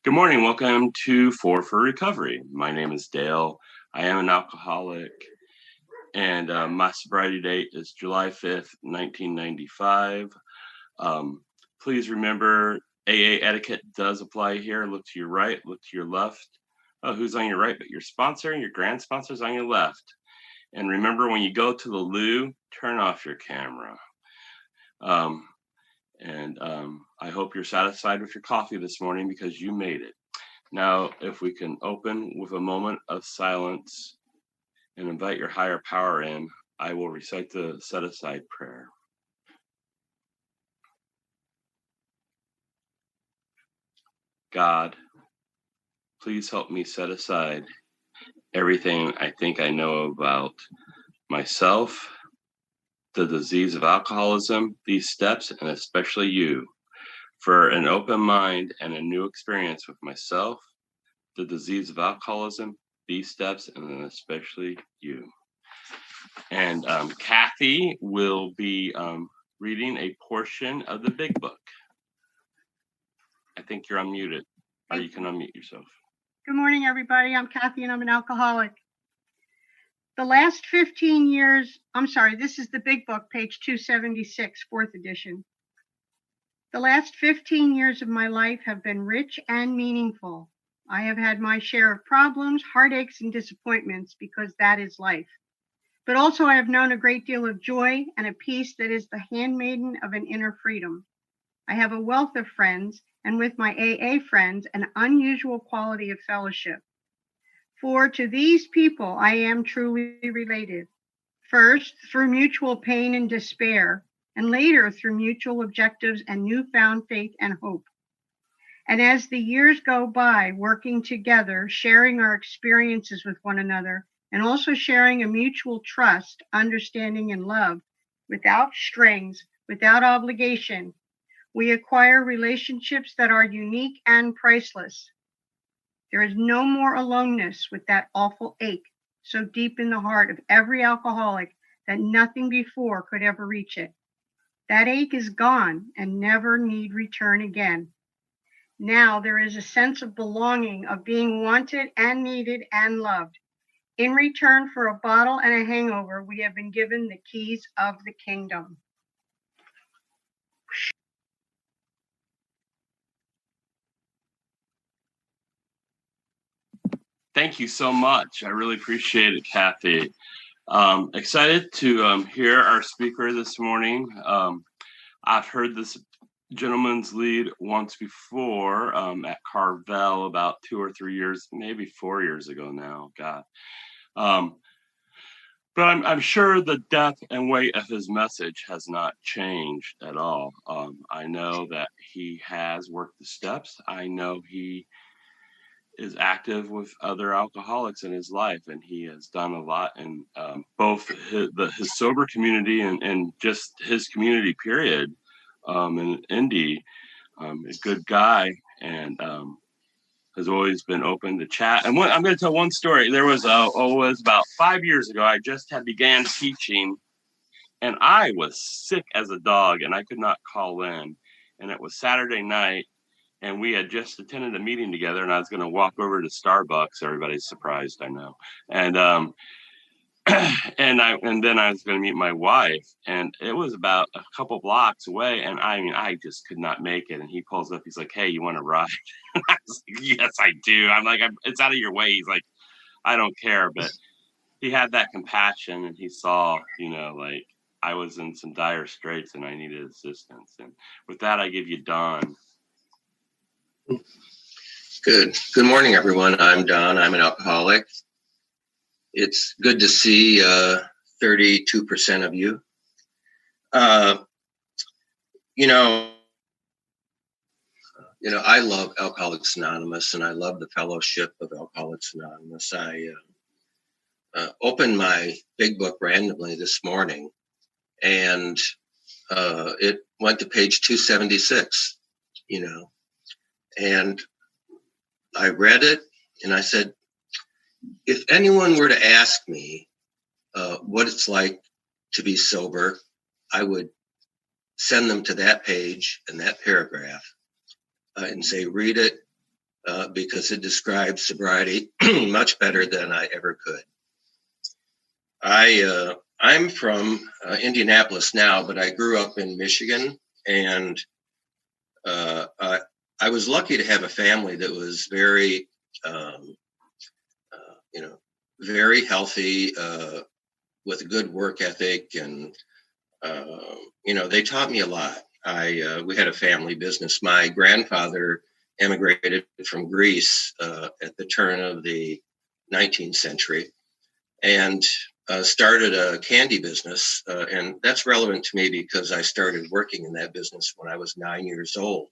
Good morning. Welcome to Four for Recovery. My name is Dale. I am an alcoholic, and my sobriety date is July 5th, 1995. Um, Please remember AA etiquette does apply here. Look to your right, look to your left. Oh, who's on your right? But your sponsor and your grand sponsor's on your left. And remember, when you go to the loo, turn off your camera. Um, and I hope you're satisfied with your coffee this morning because you made it. Now, if we can open with a moment of silence and invite your higher power in, I will recite the set aside prayer. God, please help me set aside everything I think I know about myself, the disease of alcoholism, these steps, and especially you, for an open mind and a new experience with myself, the disease of alcoholism, these steps, and then especially you. And Kathy will be reading a portion of the big book. I think you're unmuted, or you can unmute yourself. Good morning, everybody. I'm Kathy, and I'm an alcoholic. The last 15 years, this is the big book, page 276, 4th edition. The last 15 years of my life have been rich and meaningful. I have had my share of problems, heartaches, and disappointments because that is life. But also I have known a great deal of joy and a peace that is the handmaiden of an inner freedom. I have a wealth of friends, and with my AA friends, an unusual quality of fellowship. For to these people I am truly related. First, through mutual pain and despair, and later through mutual objectives and newfound faith and hope. And as the years go by, working together, sharing our experiences with one another, and also sharing a mutual trust, understanding, and love, without strings, without obligation, we acquire relationships that are unique and priceless. There is no more aloneness with that awful ache so deep in the heart of every alcoholic that nothing before could ever reach it. That ache is gone and never need return again. Now there is a sense of belonging, of being wanted and needed and loved. In return for a bottle and a hangover, we have been given the keys of the kingdom. Thank you so much. I really appreciate it, Kathy. Excited to hear our speaker this morning. I've heard this gentleman's lead once before at Carvel about 2 or 3 years, maybe 4 years ago now. God. But I'm sure the depth and weight of his message has not changed at all. I know that he has worked the steps. I know he is active with other alcoholics in his life, and he has done a lot in both his sober community and just his community, period. In Indy, a good guy, and has always been open to chat. And I'm going to tell one story. There was about 5 years ago. I just had began teaching, and I was sick as a dog, and I could not call in. And it was Saturday night, and we had just attended a meeting together, and I was going to walk over to Starbucks. Everybody's surprised, I know. And and then I was going to meet my wife, and it was about a couple blocks away. And I just could not make it. And he pulls up. He's like, "Hey, you want to ride?" I was like, "Yes, I do." I'm like, "It's out of your way." He's like, "I don't care," but he had that compassion, and he saw, like I was in some dire straits and I needed assistance. And with that, I give you Don. Good morning, everyone. I'm Don. I'm an alcoholic. It's good to see 32% of you. I love Alcoholics Anonymous, and I love the fellowship of Alcoholics Anonymous. I opened my big book randomly this morning, and it went to page 276, and I read it, and I said, if anyone were to ask me what it's like to be sober, I would send them to that page and that paragraph and say, read it because it describes sobriety much better than I ever could. I'm from Indianapolis now, but I grew up in Michigan, and I was lucky to have a family that was very, very healthy, with a good work ethic, and they taught me a lot. We had a family business. My grandfather emigrated from Greece at the turn of the 19th century, and started a candy business. And that's relevant to me because I started working in that business when I was 9 years old.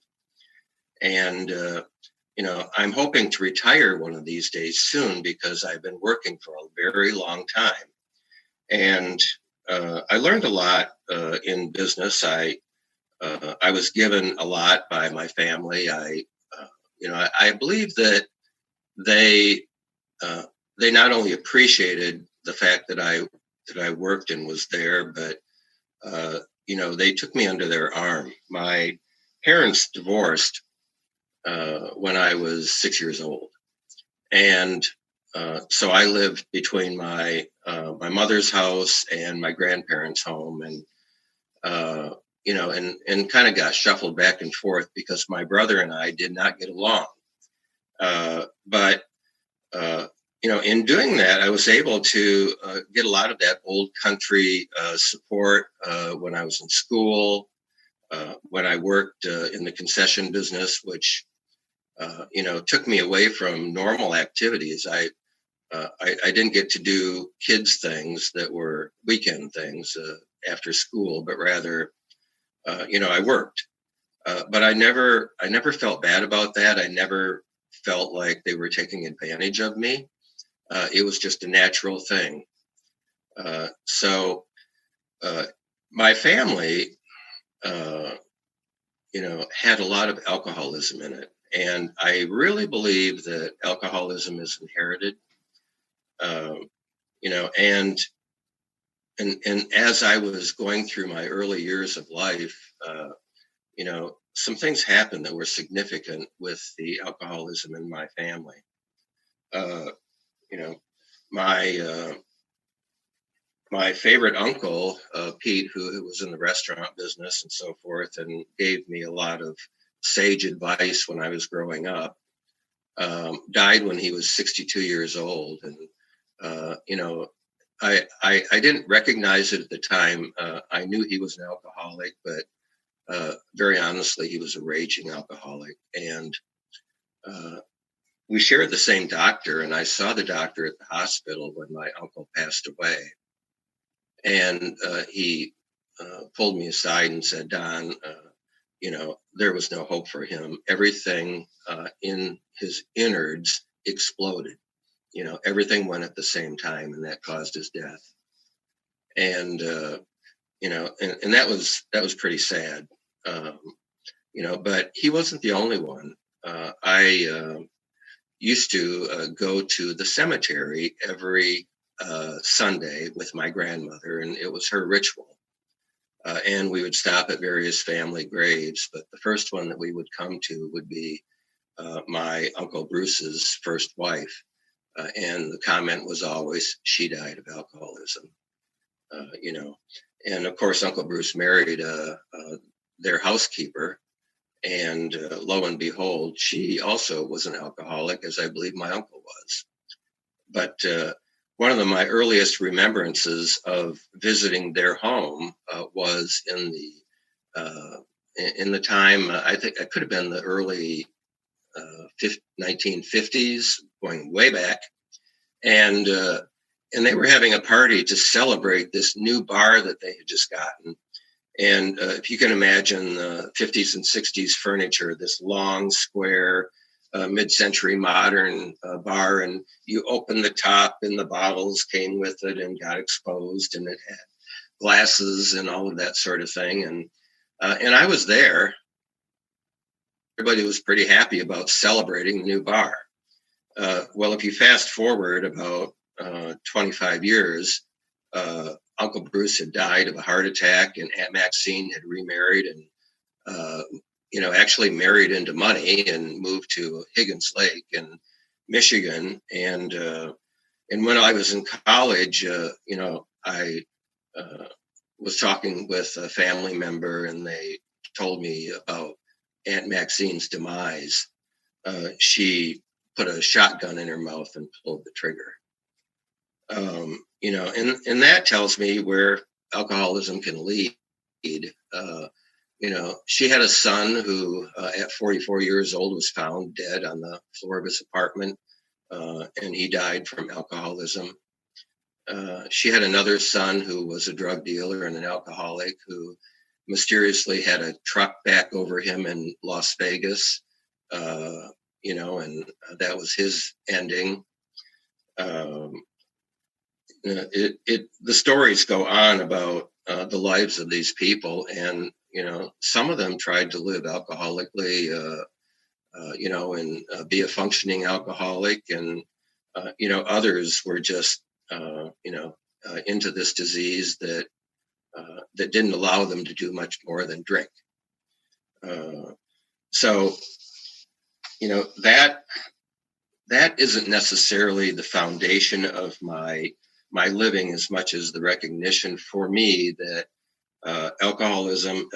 And, I'm hoping to retire one of these days soon because I've been working for a very long time. And I learned a lot in business. I was given a lot by my family. I believe that they not only appreciated the fact that I worked and was there, but they took me under their arm. My parents divorced when I was 6 years old, and so I lived between my mother's house and my grandparents' home, and and kind of got shuffled back and forth because my brother and I did not get along. But in doing that, I was able to get a lot of that old country support when I was in school, when I worked in the concession business, which took me away from normal activities. I didn't get to do kids things that were weekend things after school, but rather, I worked. But I never felt bad about that. I never felt like they were taking advantage of me. It was just a natural thing. So my family, had a lot of alcoholism in it. And I really believe that alcoholism is inherited. And as I was going through my early years of life, some things happened that were significant with the alcoholism in my family. My favorite uncle, Pete, who was in the restaurant business and so forth, and gave me a lot of sage advice when I was growing up, died when he was 62 years old. And, I didn't recognize it at the time. I knew he was an alcoholic, but very honestly, he was a raging alcoholic. And we shared the same doctor, and I saw the doctor at the hospital when my uncle passed away. And he pulled me aside and said, "Don, there was no hope for him. Everything in his innards exploded. Everything went at the same time, and that caused his death." And and that was pretty sad. But he wasn't the only one. I used to go to the cemetery every Sunday with my grandmother, and it was her ritual. And we would stop at various family graves, but the first one that we would come to would be my Uncle Bruce's first wife. And the comment was always, "She died of alcoholism." And of course, Uncle Bruce married their housekeeper, and lo and behold, she also was an alcoholic, as I believe my uncle was. But one of my earliest remembrances of visiting their home was in the time, I think it could have been the early 1950s, going way back. And they were having a party to celebrate this new bar that they had just gotten. And if you can imagine the 50s and 60s furniture, this long, square, mid-century modern bar, and you open the top and the bottles came with it and got exposed, and it had glasses and all of that sort of thing. And I was there. Everybody was pretty happy about celebrating the new bar. Well, if you fast forward about 25 years, Uncle Bruce had died of a heart attack, and Aunt Maxine had remarried, and actually married into money and moved to Higgins Lake in Michigan. And when I was in college, I was talking with a family member, and they told me about Aunt Maxine's demise. She put a shotgun in her mouth and pulled the trigger. And that tells me where alcoholism can lead. She had a son who, at 44 years old, was found dead on the floor of his apartment, and he died from alcoholism. She had another son who was a drug dealer and an alcoholic who mysteriously had a truck back over him in Las Vegas, and that was his ending. The stories go on about the lives of these people, and some of them tried to live alcoholically, and be a functioning alcoholic, and others were just into this disease that didn't allow them to do much more than drink. So that isn't necessarily the foundation of my living, as much as the recognition for me that alcoholism,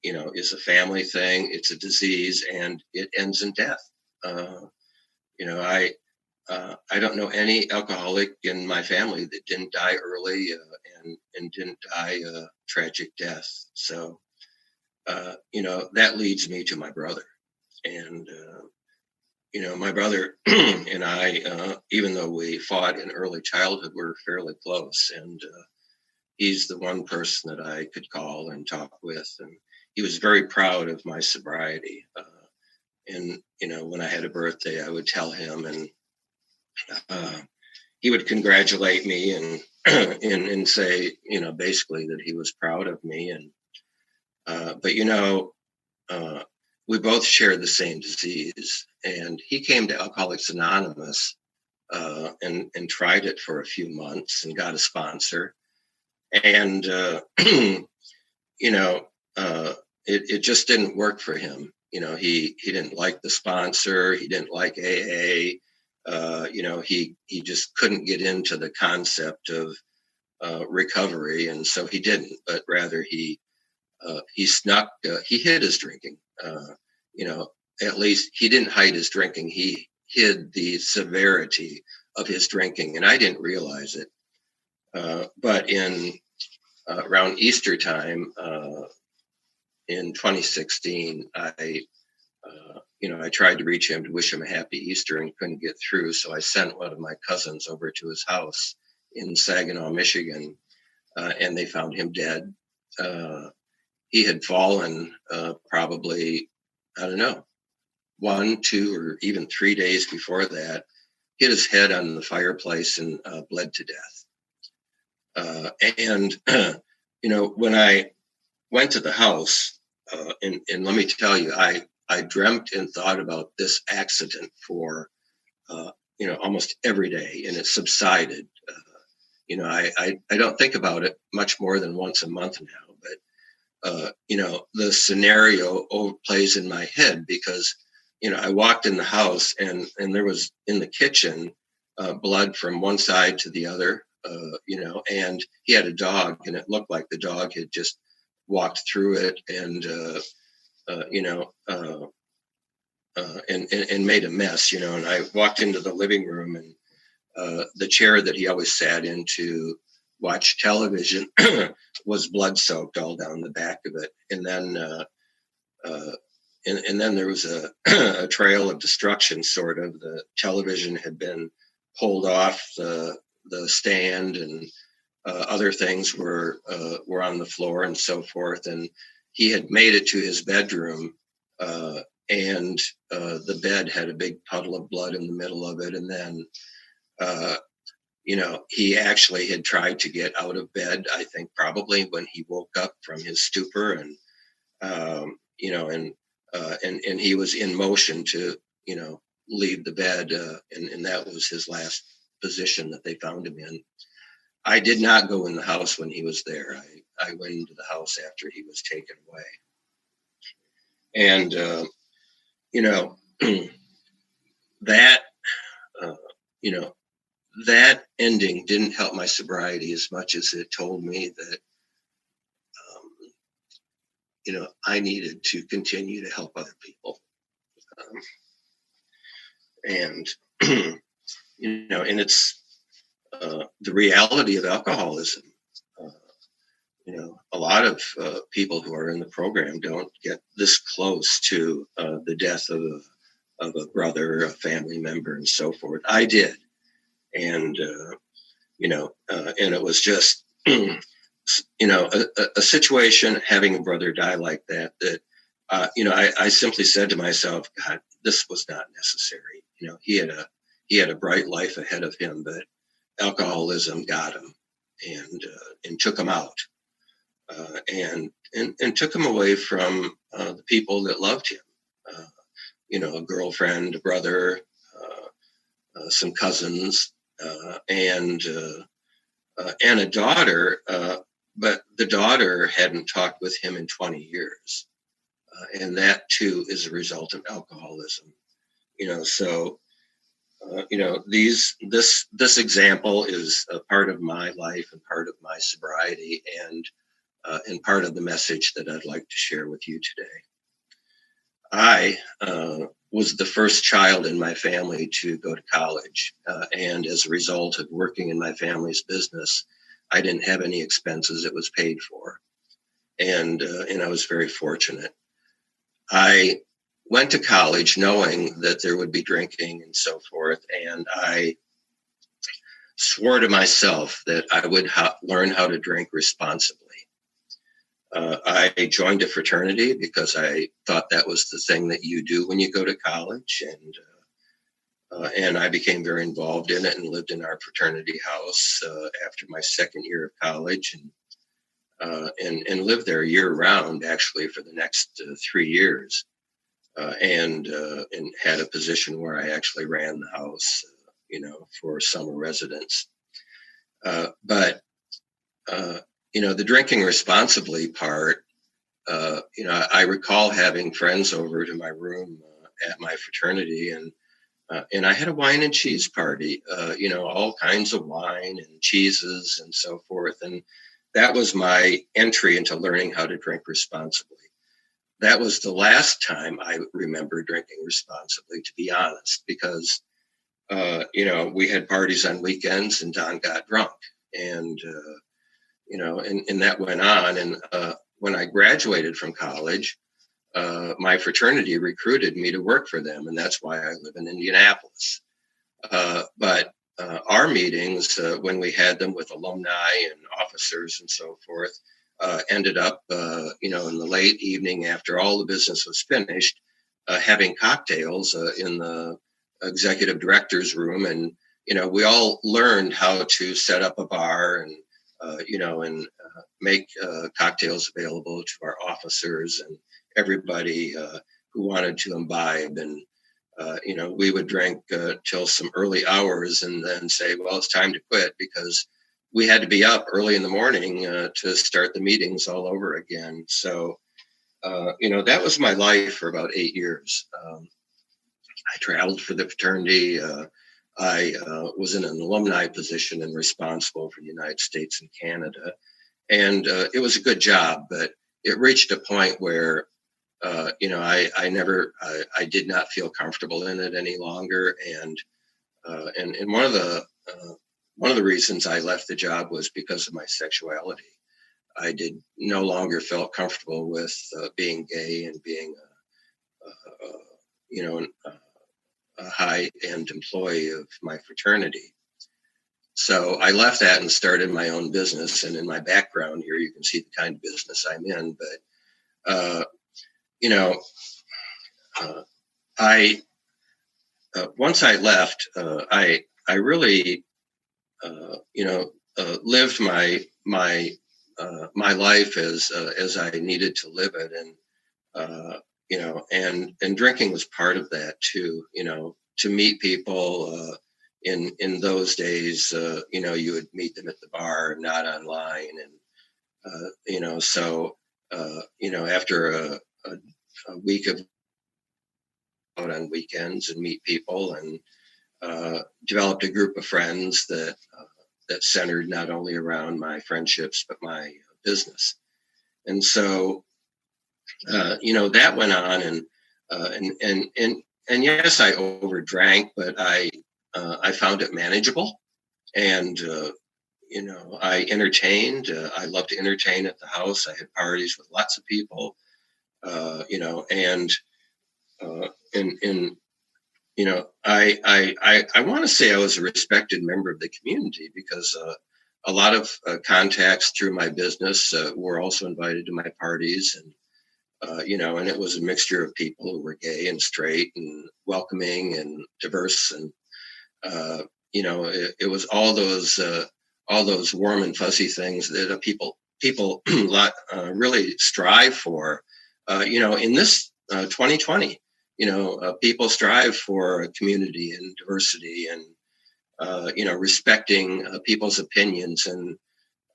is a family thing. It's a disease, and it ends in death. I don't know any alcoholic in my family that didn't die early and didn't die a tragic death. So, that leads me to my brother. And, my brother and I, even though we fought in early childhood, we're fairly close. And he's the one person that I could call and talk with. And he was very proud of my sobriety. And, when I had a birthday, I would tell him, and he would congratulate me and and say, basically that he was proud of me. And but we both shared the same disease, and he came to Alcoholics Anonymous and tried it for a few months and got a sponsor. And it just didn't work for him. He didn't like the sponsor. He didn't like AA. He just couldn't get into the concept of recovery, and so he didn't. But rather, he hid his drinking. At least he didn't hide his drinking. He hid the severity of his drinking, and I didn't realize it. But in around Easter time in 2016, I tried to reach him to wish him a happy Easter and couldn't get through. So I sent one of my cousins over to his house in Saginaw, Michigan, and they found him dead. He had fallen probably, I don't know, 1, 2, or even 3 days before that, hit his head on the fireplace and bled to death. And when I went to the house, and let me tell you, I dreamt and thought about this accident for, almost every day, and it subsided. I don't think about it much more than once a month now, but, the scenario plays in my head because, I walked in the house and there was in the kitchen blood from one side to the other, and he had a dog, and it looked like the dog had just walked through it and, and made a mess, and I walked into the living room, and the chair that he always sat in to watch television was blood soaked all down the back of it. And then, and then there was a trail of destruction, sort of. The television had been pulled off the stand, and other things were on the floor and so forth. And he had made it to his bedroom, and the bed had a big puddle of blood in the middle of it. And then, he actually had tried to get out of bed, I think probably when he woke up from his stupor, and, and he was in motion to, leave the bed. And that was his last position that they found him in. I did not go in the house when he was there. I went into the house after he was taken away. And, you know, that, you know, that ending didn't help my sobriety as much as it told me that, I needed to continue to help other people. And, and it's the reality of alcoholism. A lot of people who are in the program don't get this close to the death of a brother, a family member, and so forth. I did. And, and it was just, a situation, having a brother die like that, I simply said to myself, God, this was not necessary. He had a bright life ahead of him, but alcoholism got him and took him out. And took him away from the people that loved him. A girlfriend, a brother, some cousins, and a daughter. But the daughter hadn't talked with him in 20 years, and that too is a result of alcoholism. So this example is a part of my life and part of my sobriety, and part of the message that I'd like to share with you today. I was the first child in my family to go to college. And as a result of working in my family's business, I didn't have any expenses. It was paid for. And I was very fortunate. I went to college knowing that there would be drinking and so forth. And I swore to myself that I would learn how to drink responsibly. I joined a fraternity because I thought that was the thing that you do when you go to college, and I became very involved in it and lived in our fraternity house after my second year of college, and lived there year round actually for the next 3 years, and had a position where I actually ran the house, for summer residents, but. The drinking responsibly part, I recall having friends over to my room at my fraternity, and I had a wine and cheese party, all kinds of wine and cheeses and so forth. And that was my entry into learning how to drink responsibly. That was the last time I remember drinking responsibly, to be honest, because, we had parties on weekends and Don got drunk. And and that went on. And when I graduated from college, my fraternity recruited me to work for them. And that's why I live in Indianapolis. But our meetings, when we had them with alumni and officers and so forth, ended up, in the late evening after all the business was finished, having cocktails in the executive director's room. And, we all learned how to set up a bar and make cocktails available to our officers and everybody who wanted to imbibe. And, we would drink till some early hours and then say, well, it's time to quit, because we had to be up early in the morning to start the meetings all over again. So, that was my life for about 8 years. I traveled for the fraternity. I was in an alumni position and responsible for the United States and Canada. And it was a good job, but it reached a point where, I did not feel comfortable in it any longer. And one of the reasons I left the job was because of my sexuality. I did no longer felt comfortable with being gay and being, a high-end employee of my fraternity. So I left that and started my own business. And in my background here, you can see the kind of business I'm in. But, once I left, I really, lived my life as I needed to live it. And, and drinking was part of that too, to meet people, in those days, you would meet them at the bar, not online. And, so, after a week of out on weekends and meet people, and developed a group of friends that centered not only around my friendships but my business. And so that went on, and yes, I overdrank, but I found it manageable, and I entertained. I loved to entertain at the house. I had parties with lots of people, and I want to say I was a respected member of the community, because a lot of contacts through my business were also invited to my parties, and and it was a mixture of people who were gay and straight and welcoming and diverse, and it was all those warm and fuzzy things that people really strive for. In this 2020, people strive for community and diversity, and respecting people's opinions, and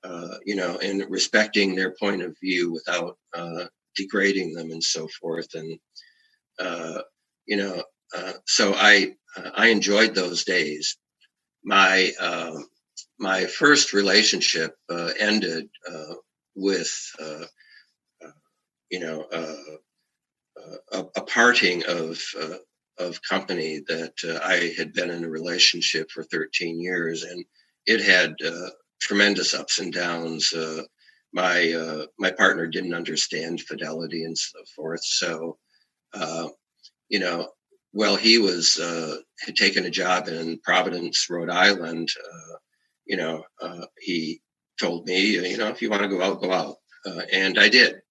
and respecting their point of view without degrading them and so forth. And so I enjoyed those days. My first relationship ended with a parting of company that I had been in a relationship for 13 years, and it had tremendous ups and downs. My partner didn't understand fidelity and so forth. So, well, he had taken a job in Providence, Rhode Island. He told me, if you want to go out, go out. And I did.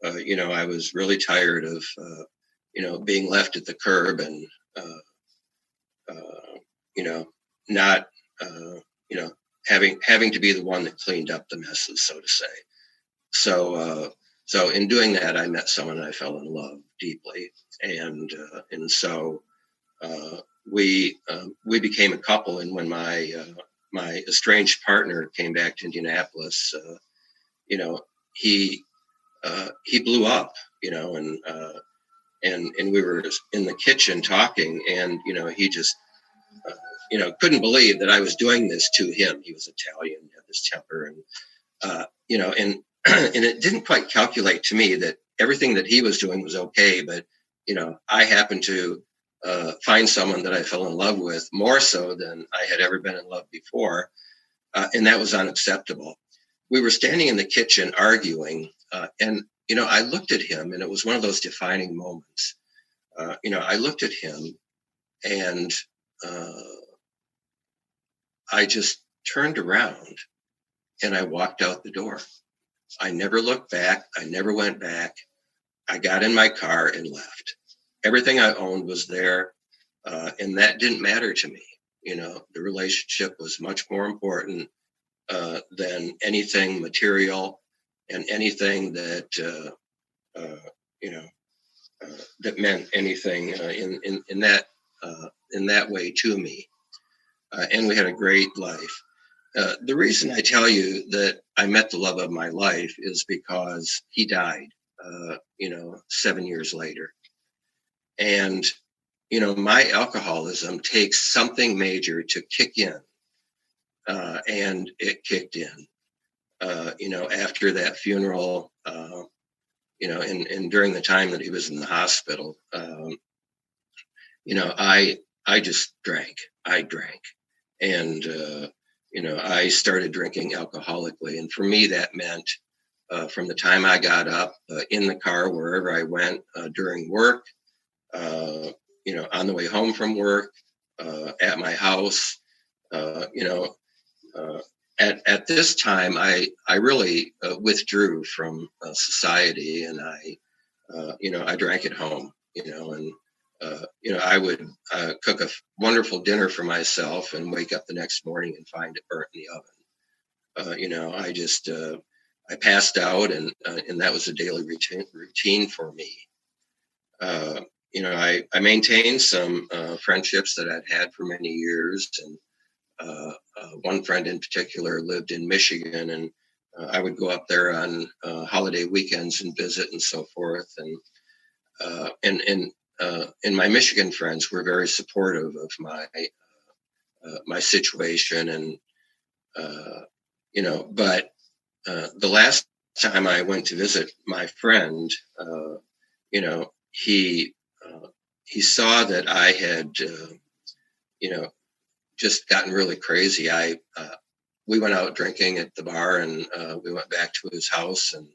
I was really tired of, being left at the curb, and, not, having to be the one that cleaned up the messes, so to say. So in doing that, I met someone and I fell in love deeply, and so we became a couple. And when my estranged partner came back to Indianapolis, he blew up, and we were in the kitchen talking, and he just couldn't believe that I was doing this to him. He was Italian, had this temper, and and it didn't quite calculate to me that everything that he was doing was okay, but I happened to find someone that I fell in love with more so than I had ever been in love before, and that was unacceptable. We were standing in the kitchen arguing, and I looked at him, and it was one of those defining moments. I looked at him, and I just turned around and I walked out the door. I never looked back. I never went back. I got in my car and left. Everything I owned was there, and that didn't matter to me. The relationship was much more important than anything material and anything that that meant anything in that way to me. And we had a great life. The reason I tell you that I met the love of my life is because he died, 7 years later. And, my alcoholism takes something major to kick in. And it kicked in, after that funeral, and during the time that he was in the hospital, I just drank. I drank. And, I started drinking alcoholically. And for me, that meant from the time I got up in the car, wherever I went during work, on the way home from work, at my house, at this time, I really withdrew from society, and I drank at home, and I would cook a wonderful dinner for myself and wake up the next morning and find it burnt in the oven. I just I passed out, and that was a daily routine for me. I maintained some friendships that I'd had for many years, and one friend in particular lived in Michigan, and I would go up there on holiday weekends and visit and so forth. And and my Michigan friends were very supportive of my situation, and but the last time I went to visit my friend, you know, he saw that I had, just gotten really crazy. We went out drinking at the bar, and we went back to his house, and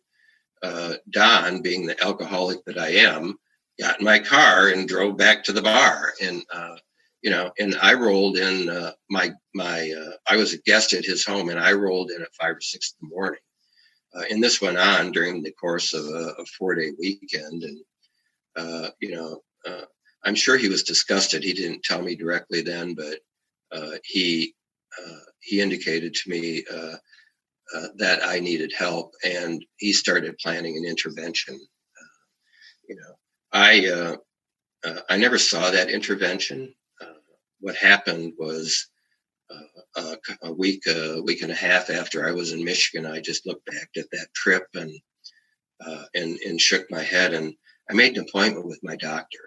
Don, being the alcoholic that I am, got in my car and drove back to the bar, and and I rolled in I was a guest at his home, and I rolled in at 5 or 6 in the morning. And this went on during the course of a 4-day weekend. And, I'm sure he was disgusted. He didn't tell me directly then, but he indicated to me that I needed help, and he started planning an intervention. You know, I never saw that intervention. What happened was a week and a half after I was in Michigan, I just looked back at that trip and shook my head, and I made an appointment with my doctor.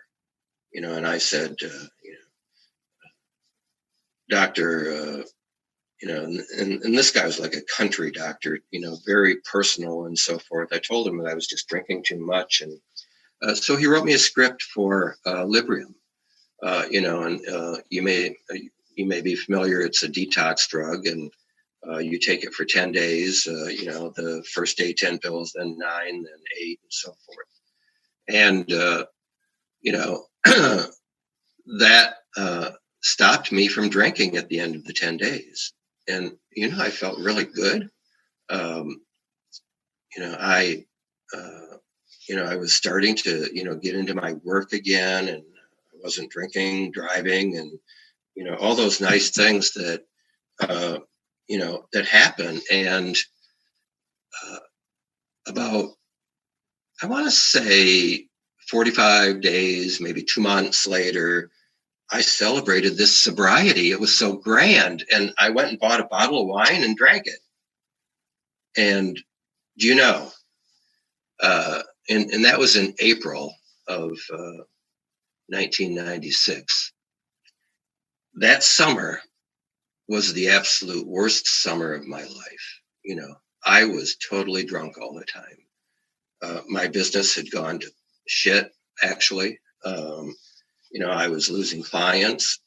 And I said, doctor, and this guy was like a country doctor, very personal and so forth. I told him that I was just drinking too much, and so he wrote me a script for Librium. And you may be familiar. It's a detox drug, and you take it for 10 days. The first day 10 pills, then 9, then 8, and so forth. And that stopped me from drinking at the end of the 10 days. And I felt really good. I was starting to get into my work again, and I wasn't drinking, driving, and all those nice things that that happen. And about, I want to say 45 days, maybe 2 months later, I celebrated this sobriety. It was so grand. And I went and bought a bottle of wine and drank it. And and that was in April of 1996. That summer was the absolute worst summer of my life. I was totally drunk all the time. My business had gone to shit, actually. I was losing clients.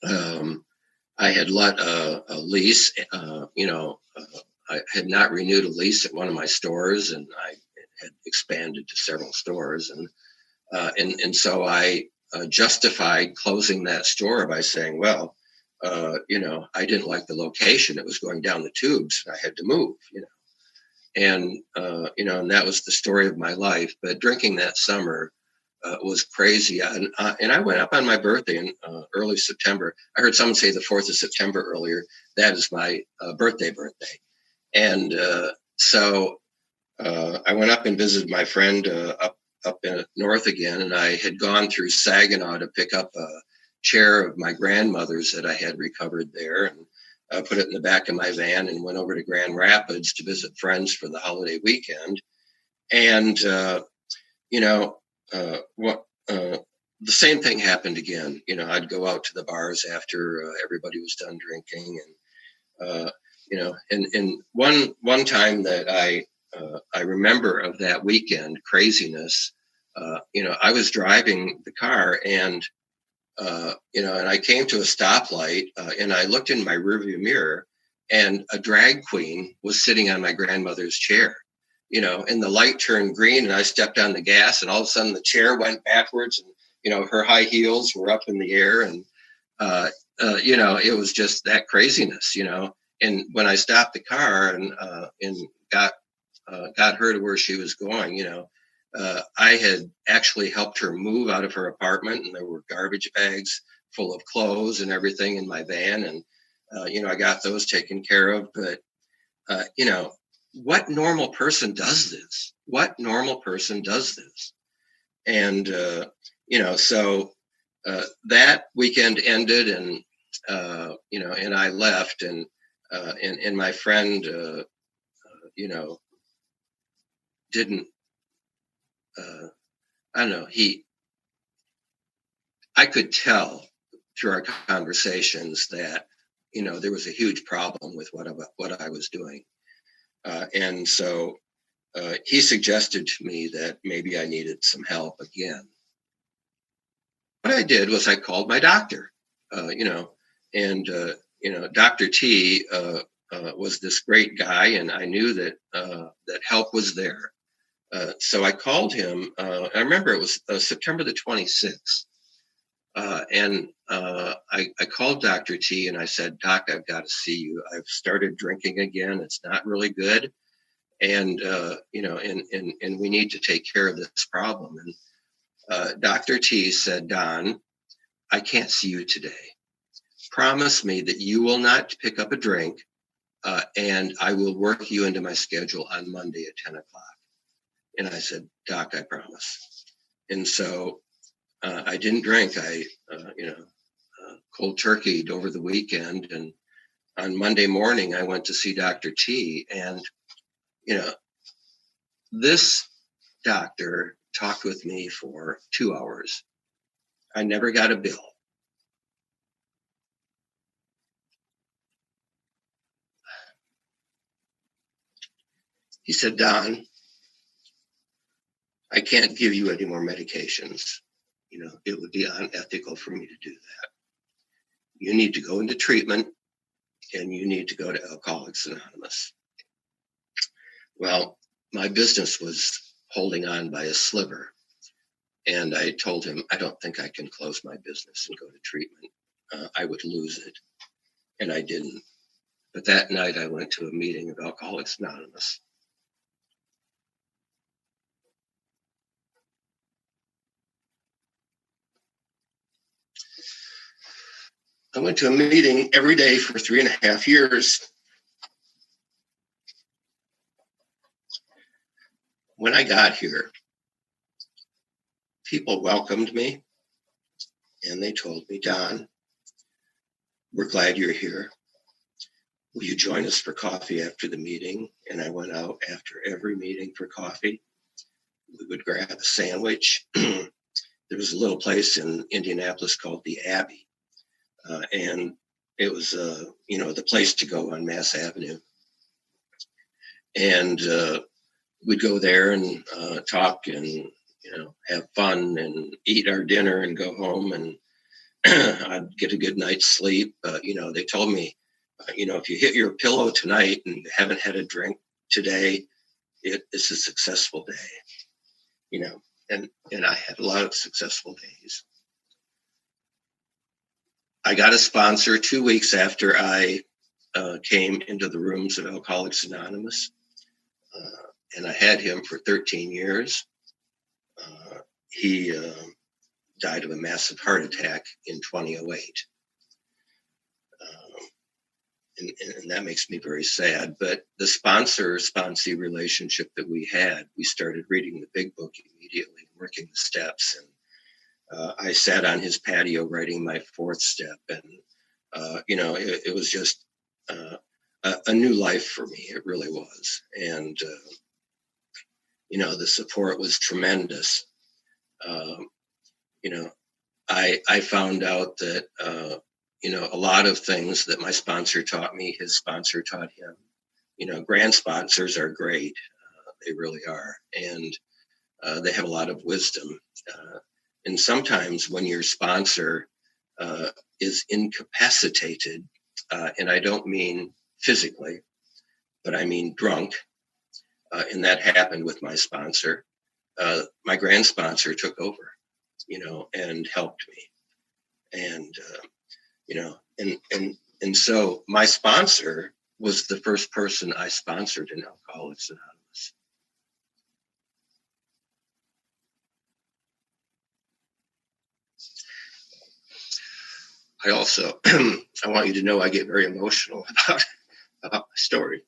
I had let a lease, I had not renewed a lease at one of my stores, and I had expanded to several stores. And so I justified closing that store by saying, well, I didn't like the location. It was going down the tubes, and I had to move, and that was the story of my life. But drinking that summer was crazy. And I went up on my birthday in early September. I heard someone say the 4th of September earlier. That is my birthday. And so I went up and visited my friend up in north again, and I had gone through Saginaw to pick up a chair of my grandmother's that I had recovered there, and I put it in the back of my van and went over to Grand Rapids to visit friends for the holiday weekend. And the same thing happened again. I'd go out to the bars after everybody was done drinking, and one time that I remember of that weekend craziness. I was driving the car, and and I came to a stoplight, and I looked in my rearview mirror, and a drag queen was sitting on my grandmother's chair. And the light turned green, and I stepped on the gas, and all of a sudden the chair went backwards, and her high heels were up in the air, and it was just that craziness. And when I stopped the car and got her to where she was going, I had actually helped her move out of her apartment, and there were garbage bags full of clothes and everything in my van, and I got those taken care of. But what normal person does this? What normal person does this? And so that weekend ended, and and I left, and my friend didn't I don't know, I could tell through our conversations that, there was a huge problem with what I was doing. And so he suggested to me that maybe I needed some help again. What I did was I called my doctor, and Dr. T was this great guy, and I knew that help was there. So I called him. I remember it was September the 26th. And I called Dr. T and I said, Doc, I've got to see you. I've started drinking again. It's not really good. And, and we need to take care of this problem. And Dr. T said, Don, I can't see you today. Promise me that you will not pick up a drink, and I will work you into my schedule on Monday at 10 o'clock. And I said, Doc, I promise. And so I didn't drink. I, cold turkeyed over the weekend. And on Monday morning, I went to see Dr. T. And, this doctor talked with me for 2 hours. I never got a bill. He said, Don, I can't give you any more medications. It would be unethical for me to do that. You need to go into treatment and you need to go to Alcoholics Anonymous. Well, my business was holding on by a sliver. And I told him, I don't think I can close my business and go to treatment. I would lose it. And I didn't. But that night I went to a meeting of Alcoholics Anonymous. I went to a meeting every day for 3.5 years. When I got here, people welcomed me and they told me, Don, we're glad you're here. Will you join us for coffee after the meeting? And I went out after every meeting for coffee. We would grab a sandwich. There was a little place in Indianapolis called the Abbey. And it was, the place to go on Mass Avenue. And we'd go there and talk and, have fun and eat our dinner and go home. And I'd get a good night's sleep. They told me, if you hit your pillow tonight and haven't had a drink today, it's a successful day, and I had a lot of successful days. I got a sponsor 2 weeks after I came into the rooms of Alcoholics Anonymous, and I had him for 13 years. He died of a massive heart attack in 2008. And that makes me very sad. But the sponsor-sponsee relationship that we had, we started reading the big book immediately, working the steps. And I sat on his patio writing my 4th step. And, it was just a new life for me. It really was. And, the support was tremendous. I found out that, a lot of things that my sponsor taught me, his sponsor taught him. Grand sponsors are great. They really are. And they have a lot of wisdom. And sometimes when your sponsor is incapacitated, and I don't mean physically, but I mean drunk, and that happened with my sponsor, my grand sponsor took over, and helped me. And, and so my sponsor was the first person I sponsored in Alcoholics Anonymous. I also, I want you to know I get very emotional about my story.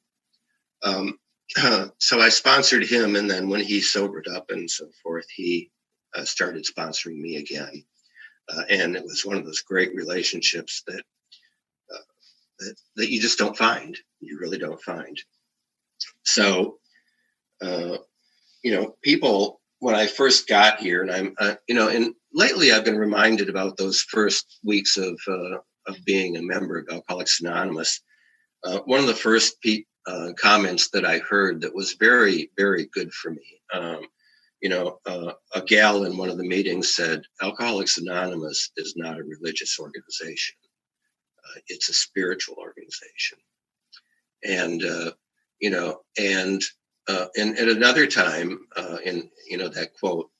So I sponsored him, and then when he sobered up and so forth, he started sponsoring me again. And it was one of those great relationships that you just don't find. You really don't find. So, people when I first got here, and I'm, and lately I've been reminded about those first weeks of being a member of Alcoholics Anonymous. One of the first comments that I heard that was very, very good for me. A gal in one of the meetings said, Alcoholics Anonymous is not a religious organization. It's a spiritual organization. And, and at another time, that quote,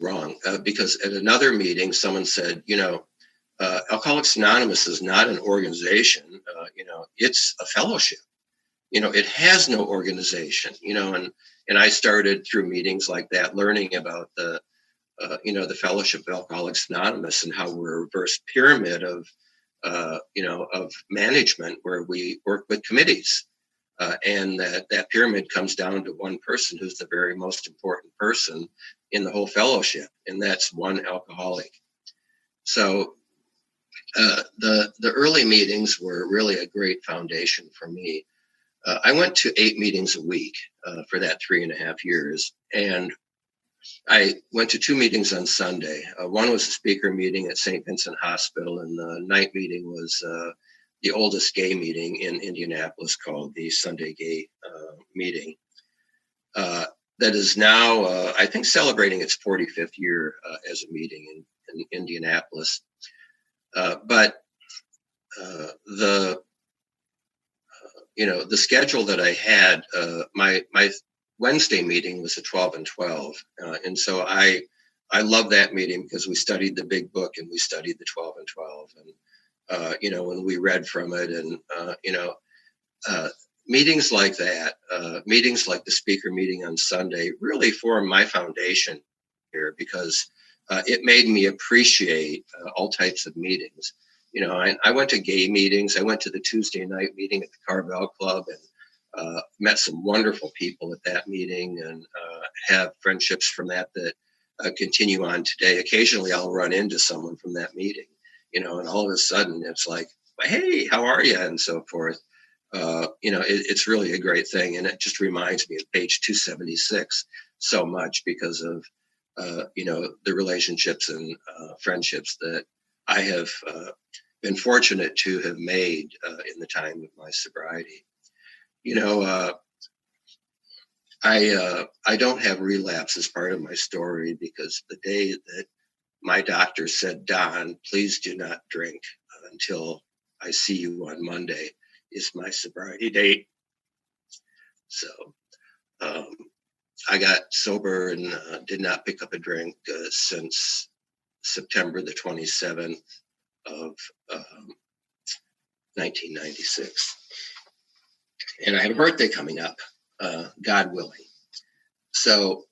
wrong, because at another meeting, someone said, Alcoholics Anonymous is not an organization, it's a fellowship. It has no organization, and I started through meetings like that, learning about the Fellowship of Alcoholics Anonymous and how we're a reverse pyramid of management, where we work with committees, and that pyramid comes down to one person who's the very most important person in the whole fellowship, and that's one alcoholic. So the early meetings were really a great foundation for me. I went to 8 meetings a week for that 3.5 years, and I went to 2 meetings on Sunday. One was a speaker meeting at St. Vincent Hospital, and the night meeting was the oldest gay meeting in Indianapolis, called the Sunday Gay Meeting. That is now, I think, celebrating its 45th year as a meeting in Indianapolis. But the schedule that I had, my Wednesday meeting was a 12 and 12. And so I love that meeting because we studied the big book and we studied the 12 and 12. And, when we read from it, and, meetings like that, meetings like the speaker meeting on Sunday really formed my foundation here, because it made me appreciate all types of meetings. I went to gay meetings. I went to the Tuesday night meeting at the Carvel Club, and met some wonderful people at that meeting, and have friendships from that continue on today. Occasionally I'll run into someone from that meeting, and all of a sudden it's like, hey, how are you? And so forth. It's really a great thing. And it just reminds me of page 276 so much, because of, the relationships and friendships that I have been fortunate to have made in the time of my sobriety. I don't have relapse as part of my story, because the day that my doctor said, Don, please do not drink until I see you on Monday, is my sobriety date. So I got sober and did not pick up a drink since September the 27th of 1996. And I have a birthday coming up, God willing. So,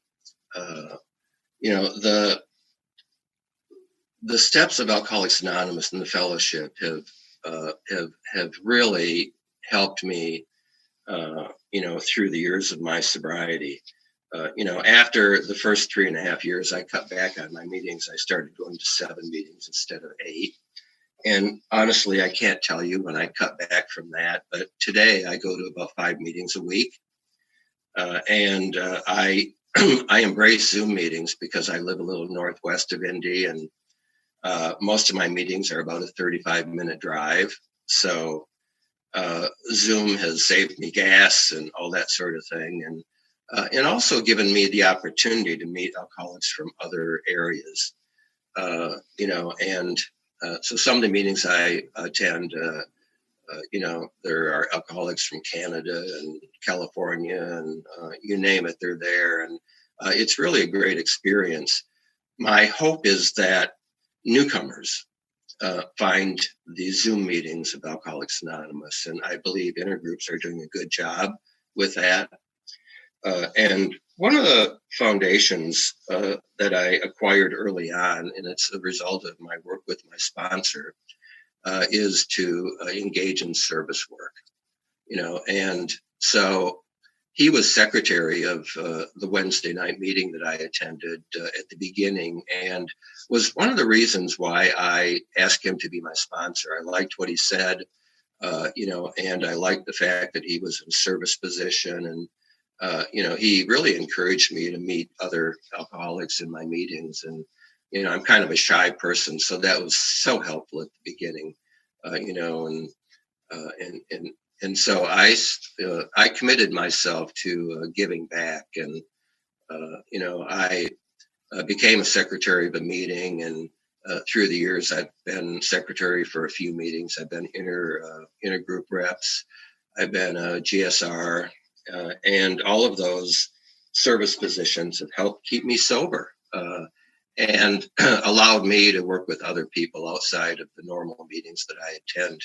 the steps of Alcoholics Anonymous and the fellowship have really helped me, through the years of my sobriety. After the first 3.5 years, I cut back on my meetings. I started going to 7 meetings instead of 8. And honestly, I can't tell you when I cut back from that, but today I go to about 5 meetings a week. And I embrace Zoom meetings because I live a little northwest of Indy, and most of my meetings are about a 35-minute drive. So Zoom has saved me gas and all that sort of thing. And also given me the opportunity to meet alcoholics from other areas, so some of the meetings I attend, there are alcoholics from Canada and California, and you name it, they're there. And it's really a great experience. My hope is that newcomers find these Zoom meetings of Alcoholics Anonymous, and I believe intergroups are doing a good job with that. And one of the foundations that I acquired early on, and it's a result of my work with my sponsor, is to engage in service work. And so he was secretary of the Wednesday night meeting that I attended at the beginning, and was one of the reasons why I asked him to be my sponsor. I liked what he said, and I liked the fact that he was in service position, and he really encouraged me to meet other alcoholics in my meetings. And, I'm kind of a shy person, so that was so helpful at the beginning, and so I committed myself to giving back. And, I became a secretary of a meeting, and through the years, I've been secretary for a few meetings. I've been intergroup reps. I've been a GSR, and all of those service positions have helped keep me sober, and allowed me to work with other people outside of the normal meetings that I attend.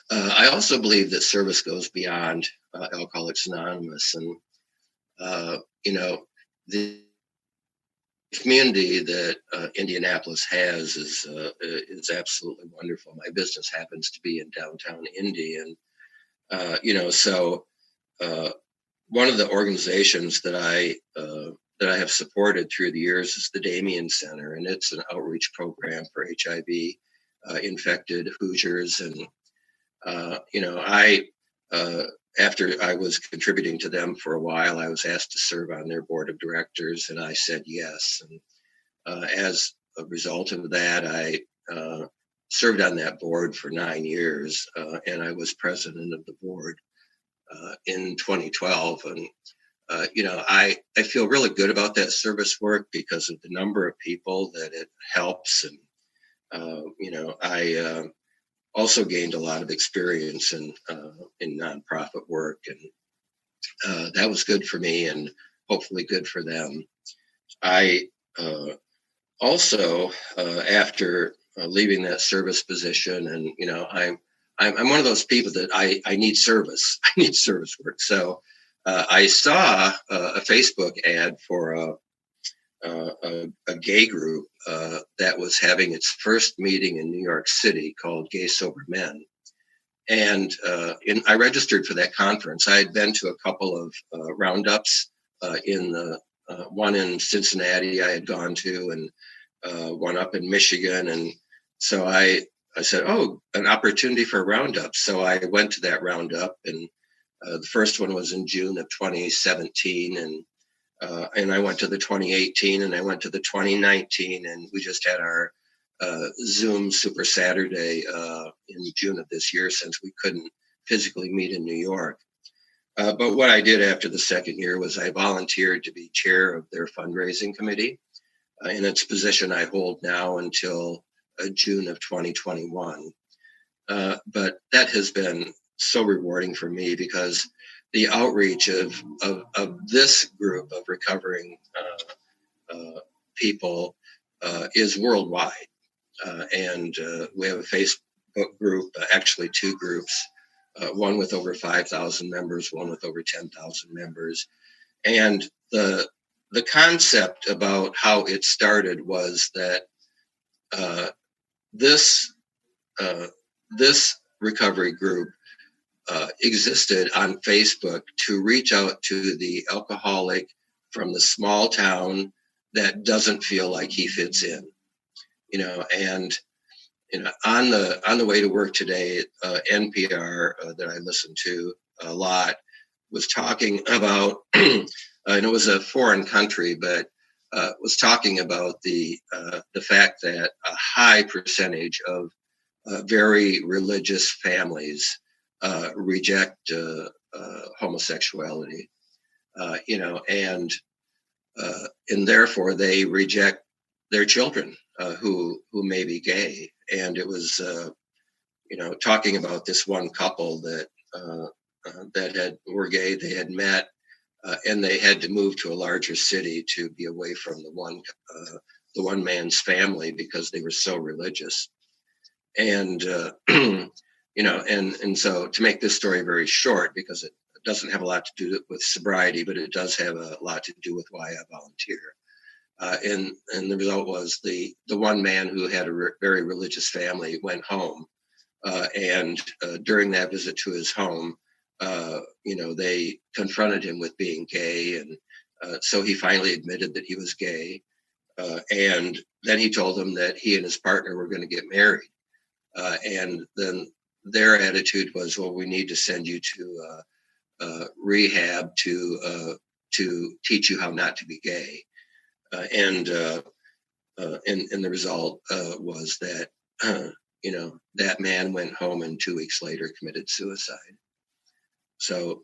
I also believe that service goes beyond Alcoholics Anonymous, and the community that Indianapolis has is absolutely wonderful. My business happens to be in downtown Indy, and so one of the organizations that I have supported through the years is the Damien Center, and it's an outreach program for HIV infected Hoosiers. And after I was contributing to them for a while, I was asked to serve on their board of directors, and I said yes. And as a result of that, I served on that board for 9 years, and I was president of the board in 2012. And I feel really good about that service work because of the number of people that it helps. And I also gained a lot of experience in nonprofit work, and that was good for me and hopefully good for them. I also, after leaving that service position, and I'm one of those people that I need service. I need service work. So I saw a Facebook ad for a gay group that was having its first meeting in New York City called Gay Sober Men. And I registered for that conference. I had been to a couple of roundups in the one in Cincinnati I had gone to, and one up in Michigan. And so I said, oh, an opportunity for a roundup. So I went to that roundup, and the first one was in June of 2017. And I went to the 2018, and I went to the 2019, and we just had our Zoom Super Saturday in June of this year, since we couldn't physically meet in New York. But what I did after the second year was I volunteered to be chair of their fundraising committee, in its position I hold now until June of 2021. But that has been so rewarding for me, because the outreach of this group of recovering people is worldwide. And we have a Facebook group, actually two groups, one with over 5,000 members, one with over 10,000 members. And the concept about how it started was that this recovery group existed on Facebook to reach out to the alcoholic from the small town that doesn't feel like he fits in, and on the way to work today, NPR that I listen to a lot was talking about, and it was a foreign country, but was talking about the fact that a high percentage of very religious families reject homosexuality, and therefore they reject their children who may be gay. And it was, talking about this one couple that were gay. They had met, and they had to move to a larger city to be away from the one man's family because they were so religious. And and so, to make this story very short, because it doesn't have a lot to do with sobriety, but it does have a lot to do with why I volunteer. And the result was the one man who had a very religious family went home, and during that visit to his home, they confronted him with being gay, and so he finally admitted that he was gay, and then he told them that he and his partner were going to get married, and then their attitude was, well, we need to send you to rehab to teach you how not to be gay. And the result was that, that man went home and 2 weeks later committed suicide. So,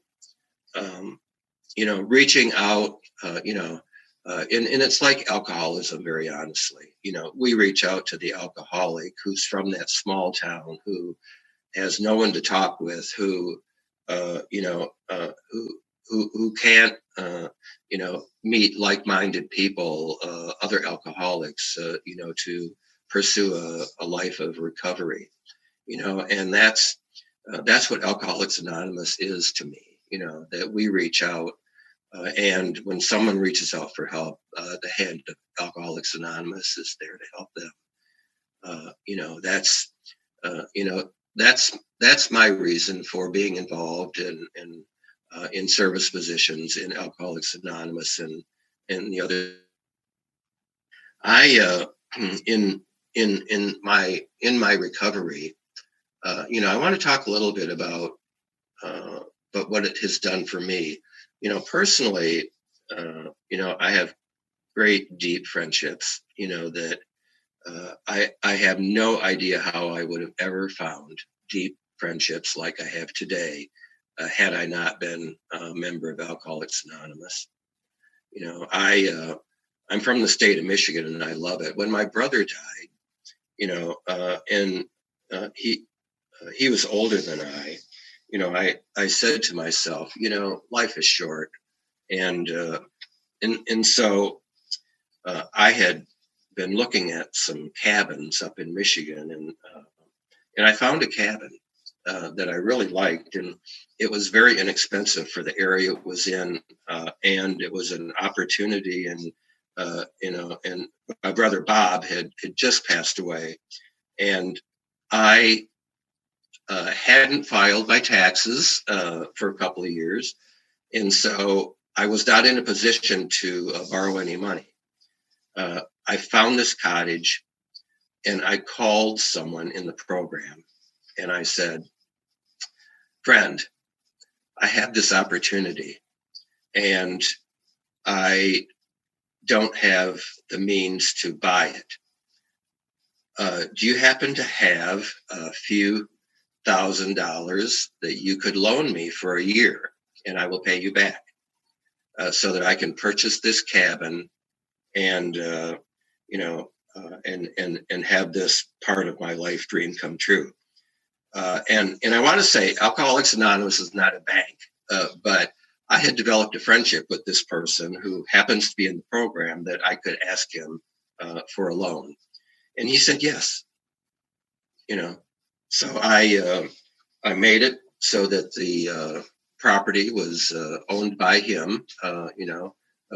reaching out, and it's like alcoholism, very honestly. We reach out to the alcoholic who's from that small town, who has no one to talk with, who can't, meet like-minded people, other alcoholics, to pursue a life of recovery, and that's what Alcoholics Anonymous is to me, that we reach out, and when someone reaches out for help, the head of Alcoholics Anonymous is there to help them. That's my reason for being involved in service positions in Alcoholics Anonymous and the other. I in my recovery, I want to talk a little bit about but what it has done for me. Personally, I have great deep friendships. That I have no idea how I would have ever found deep friendships like I have today had I not been a member of Alcoholics Anonymous. I'm from the state of Michigan and I love it. When my brother died, and he was older than I said to myself, life is short, and so I had been looking at some cabins up in Michigan, and I found a cabin that I really liked, and it was very inexpensive for the area it was in, and it was an opportunity, and and my brother Bob had just passed away, and I hadn't filed my taxes for a couple of years, and so I was not in a position to borrow any money. I found this cottage, and I called someone in the program, and I said, "Friend, I have this opportunity, and I don't have the means to buy it. Do you happen to have a few $1,000s that you could loan me for a year, and I will pay you back, so that I can purchase this cabin and and have this part of my life dream come true?" And I want to say Alcoholics Anonymous is not a bank, but I had developed a friendship with this person who happens to be in the program, that I could ask him for a loan. And he said yes. So I made it so that the property was owned by him,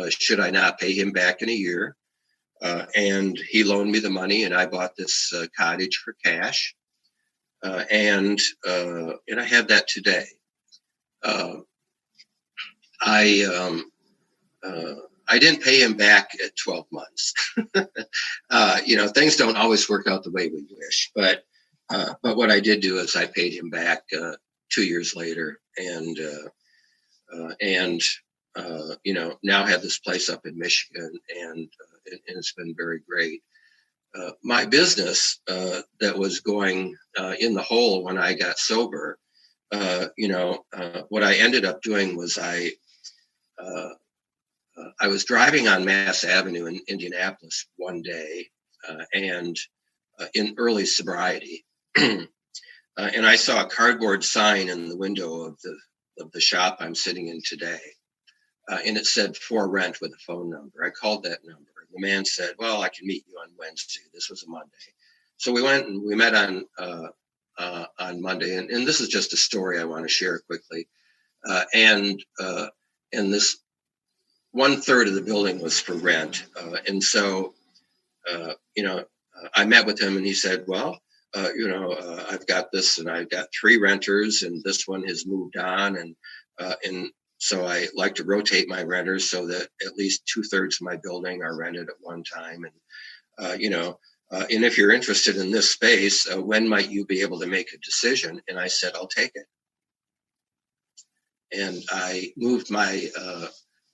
should I not pay him back in a year. And he loaned me the money, and I bought this cottage for cash. And I have that today. I didn't pay him back at 12 months. Things don't always work out the way we wish, but what I did do is I paid him back 2 years later, and now have this place up in Michigan, and it's been very great. My business that was going in the hole when I got sober, what I ended up doing was I was driving on Mass Avenue in Indianapolis one day, and in early sobriety, and I saw a cardboard sign in the window of the shop I'm sitting in today, and it said "for rent" with a phone number. I called that number. The man said, "Well, I can meet you on Wednesday." This was a Monday, so we went and we met on Monday, and this is just a story I want to share quickly, and this 1/3 of the building was for rent, and so I met with him, and he said, "Well, I've got this, and I've got 3 renters, and this one has moved on, and so I like to rotate my renters so that at least 2/3 of my building are rented at one time, and if you're interested in this space, when might you be able to make a decision?" And I said, "I'll take it." and I moved my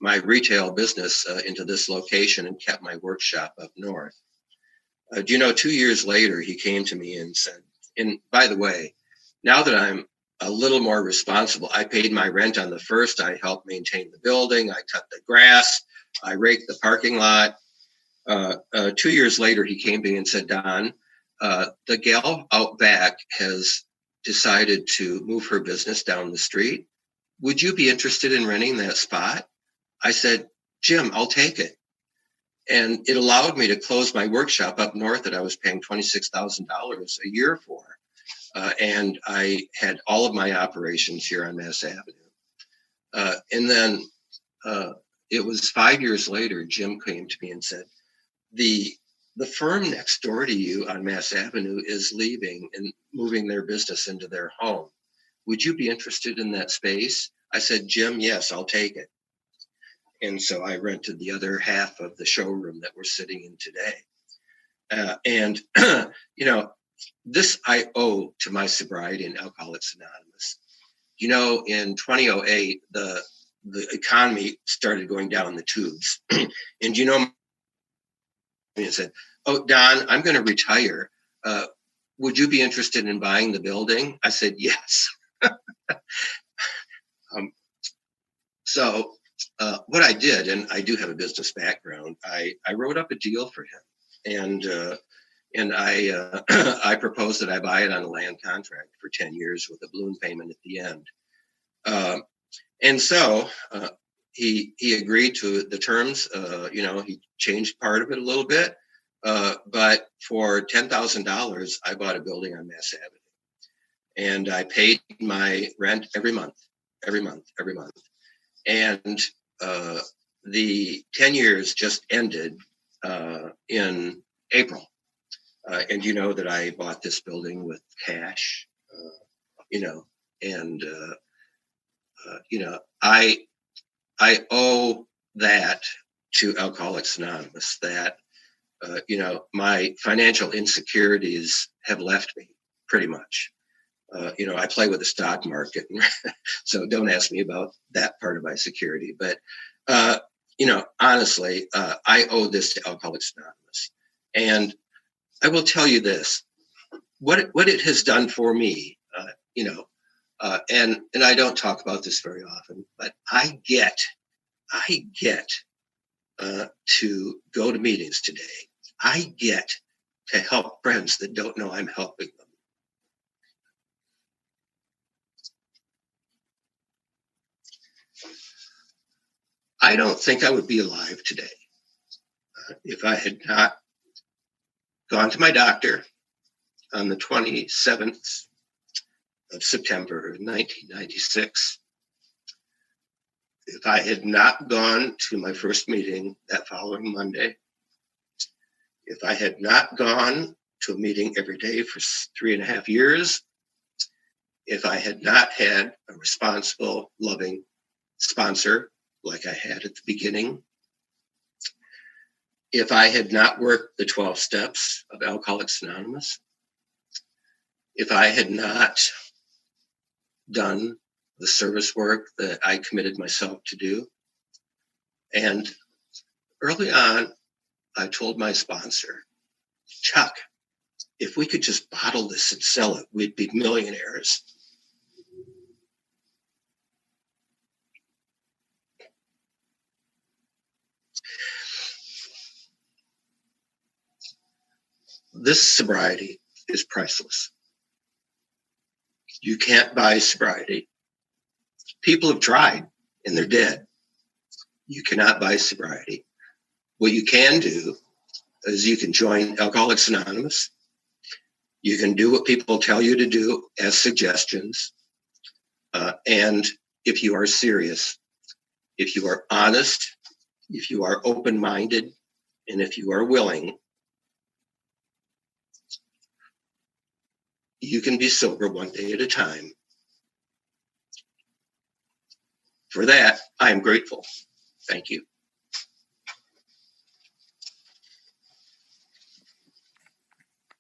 my retail business into this location and kept my workshop up north. Do you know, 2 years later, he came to me and said, and by the way, now that I'm a little more responsible, I paid my rent on the first, I helped maintain the building, I cut the grass, I raked the parking lot. 2 years later, he came to me and said, Don, the gal out back has decided to move her business down the street. Would you be interested in renting that spot? I said, Jim, I'll take it. And it allowed me to close my workshop up north that I was paying $26,000 a year for. And I had all of my operations here on Mass Avenue. And then it was 5 years later, Jim came to me and said, the firm next door to you on Mass Avenue is leaving and moving their business into their home. Would you be interested in that space? I said, Jim, yes, I'll take it. And so I rented the other half of the showroom that we're sitting in today. And, you know, this I owe to my sobriety in Alcoholics Anonymous. You know, in 2008, the economy started going down the tubes. And, you know, I said, oh, Don, I'm going to retire. Would you be interested in buying the building? I said, yes. So what I did, and I do have a business background, I wrote up a deal for him. And I I proposed that I buy it on a land contract for 10 years with a balloon payment at the end. And so he agreed to the terms. You know, he changed part of it a little bit, but for $10,000, I bought a building on Mass Avenue, and I paid my rent every month. And the 10 years just ended in April. And you know that I bought this building with cash, you know, and you know, I owe that to Alcoholics Anonymous, that you know, my financial insecurities have left me pretty much. You know, I play with the stock market, so don't ask me about that part of my security. But you know, honestly, I owe this to Alcoholics Anonymous, and I will tell you this: what it has done for me. You know, and I don't talk about this very often, but I get to go to meetings today. I get to help friends that don't know I'm helping them. I don't think I would be alive today if I had not gone to my doctor on the 27th of September 1996. If I had not gone to my first meeting that following Monday, if I had not gone to a meeting every day for 3.5 years, if I had not had a responsible, loving sponsor like I had at the beginning, if I had not worked the 12 steps of Alcoholics Anonymous, if I had not done the service work that I committed myself to do. And early on, I told my sponsor, Chuck, if we could just bottle this and sell it, we'd be millionaires. This sobriety is priceless. You can't buy sobriety. People have tried and they're dead. You cannot buy sobriety. What you can do is you can join Alcoholics Anonymous. You can do what people tell you to do as suggestions. And if you are serious, if you are honest, if you are open-minded, and if you are willing, you can be sober one day at a time. For that, I am grateful. Thank you.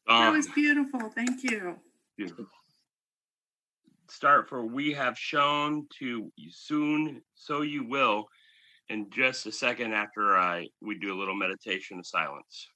That was beautiful. Thank you. Beautiful. start for "We have shown" to "Soon, so you will" in just a second after we do a little meditation of silence.